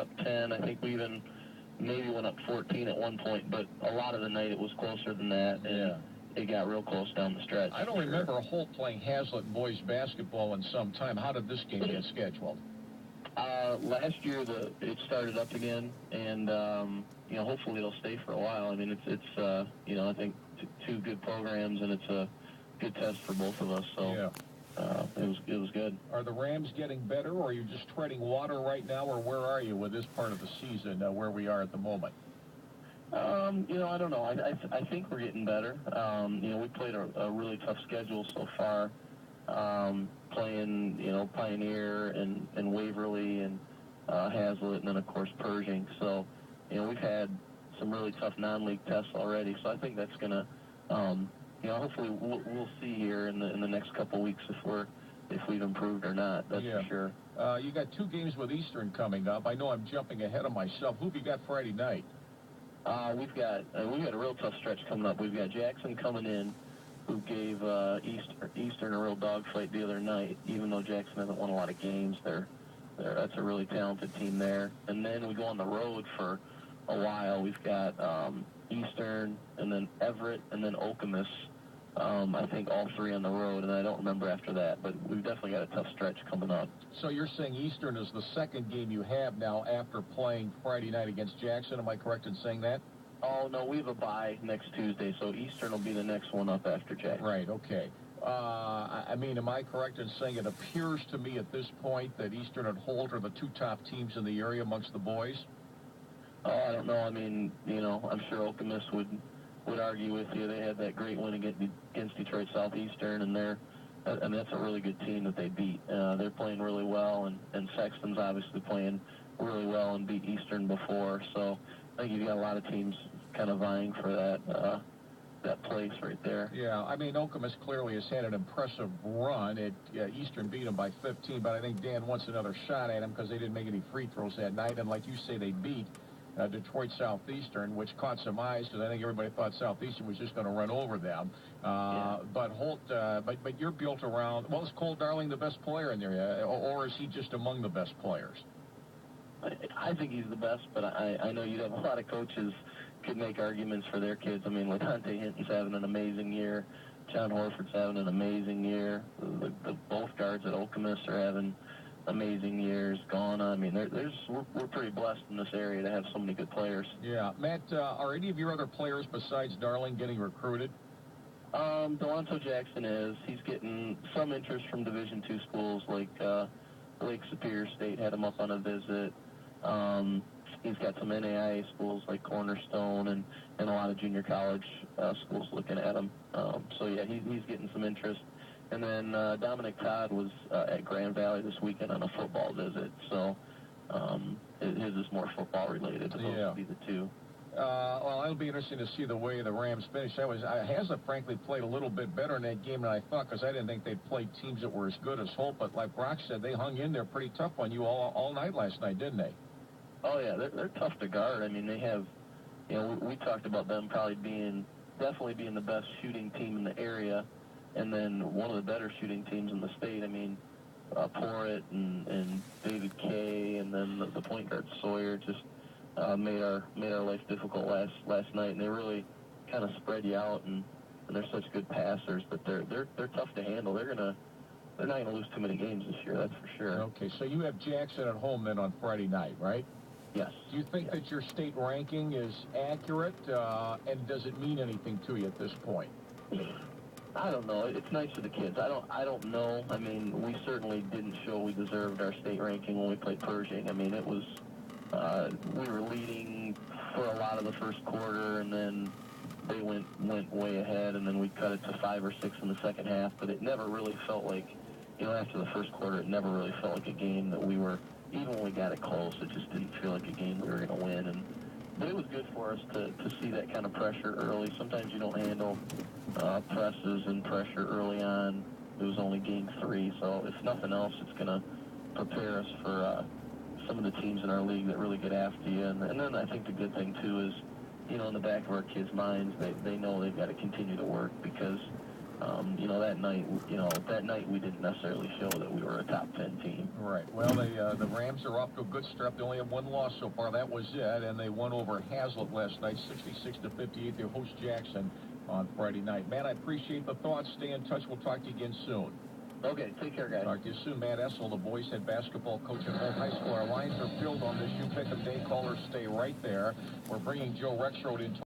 up 10. I think we even maybe went up 14 at one point, but a lot of the night it was closer than that, and it got real close down the stretch. I don't remember Holt playing Hazlitt boys basketball in some time. How did this game get scheduled? Last year it started up again, and hopefully it'll stay for a while. I mean, it's I think two good programs, and it's a good test for both of us. So it was good. Are the Rams getting better, or are you just treading water right now, or where are you with this part of the season, where we are at the moment? I don't know. I think we're getting better. We played a really tough schedule so far, playing, Pioneer and Waverly and Hazlitt, and then, of course, Pershing. So, we've had some really tough non-league tests already. So I think that's going to, hopefully we'll see here in the next couple weeks if we've improved or not. That's for sure. You got 2 games with Eastern coming up. I know I'm jumping ahead of myself. Who have you got Friday night? We've got a real tough stretch coming up. We've got Jackson coming in, who gave Eastern a real dogfight the other night. Even though Jackson hasn't won a lot of games, that's a really talented team there. And then we go on the road for a while. We've got Eastern, and then Everett, and then Okemos. I think all 3 on the road, and I don't remember after that. But we've definitely got a tough stretch coming up. So you're saying Eastern is the second game you have now after playing Friday night against Jackson. Am I correct in saying that? Oh, no, we have a bye next Tuesday, so Eastern will be the next one up after Jackson. Right, okay. Am I correct in saying it appears to me at this point that Eastern and Holt are the 2 top teams in the area amongst the boys? Oh, I don't know. I mean, I'm sure Okemos would argue with you. They had that great win against Detroit Southeastern, and that's a really good team that they beat. They're playing really well, and Sexton's obviously playing really well and beat Eastern before. So I think you've got a lot of teams kind of vying for that place right there. Yeah, I mean, Okemos clearly has had an impressive run. Eastern beat him by 15, but I think Dan wants another shot at him because they didn't make any free throws that night. And like you say, they beat Detroit Southeastern, which caught some eyes because I think everybody thought Southeastern was just going to run over them. But Holt, but you're built around. Well, is Cole Darling the best player in there, or is he just among the best players? I think he's the best, but I know you'd have a lot of coaches could make arguments for their kids. I mean, LaDontae Hinton's having an amazing year. John Horford's having an amazing year. The both guards at Okemos are having amazing years. I mean, we're pretty blessed in this area to have so many good players. Yeah. Matt, are any of your other players besides Darling getting recruited? Delonto Jackson is. He's getting some interest from Division II schools like Lake Superior State had him up on a visit. He's got some NAIA schools like Cornerstone and a lot of junior college schools looking at him. So, yeah, he's getting some interest. And then Dominic Todd was at Grand Valley this weekend on a football visit. So his is more football-related opposed to be the 2. Well, it'll be interesting to see the way the Rams finish. Hazlitt, frankly, played a little bit better in that game than I thought because I didn't think they'd play teams that were as good as Holt. But like Brock said, they hung in there pretty tough on you all night last night, didn't they? Oh, yeah, they're tough to guard. I mean, they have, we talked about them probably definitely being the best shooting team in the area, and then one of the better shooting teams in the state. I mean, Porritt and David Kay, and then the point guard Sawyer just made our life difficult last night, and they really kind of spread you out, and they're such good passers, but they're tough to handle. They're not gonna lose too many games this year, that's for sure. Okay, so you have Jackson at home then on Friday night, right? Yes. Do you think that your state ranking is accurate, and does it mean anything to you at this point? I don't know. It's nice for the kids. I don't know. I mean, we certainly didn't show we deserved our state ranking when we played Pershing. I mean, it was we were leading for a lot of the first quarter, and then they went way ahead, and then we cut it to 5 or 6 in the second half. But it never really felt like, after the first quarter, it never really felt like a game that we were. Even when we got it close, it just didn't feel like a game we were going to win. But it was good for us to see that kind of pressure early. Sometimes you don't handle presses and pressure early on. It was only game 3, so if nothing else, it's going to prepare us for some of the teams in our league that really get after you. And then I think the good thing, too, is, in the back of our kids' minds, they know they've got to continue to work because, that night we didn't necessarily show that we were a top 10 team. Right. Well, the Rams are off to a good start. They only have one loss so far. That was it, and they won over Hazlitt last night, 66-58. They host Jackson on Friday night. Matt, I appreciate the thoughts. Stay in touch. We'll talk to you again soon. Okay, take care, guys. Talk to you soon. Matt Essell, the boys head basketball coach at Holt High School. Our lines are filled on this You Pick 'em Day. Callers stay right there. We're bringing Joe Rexroad into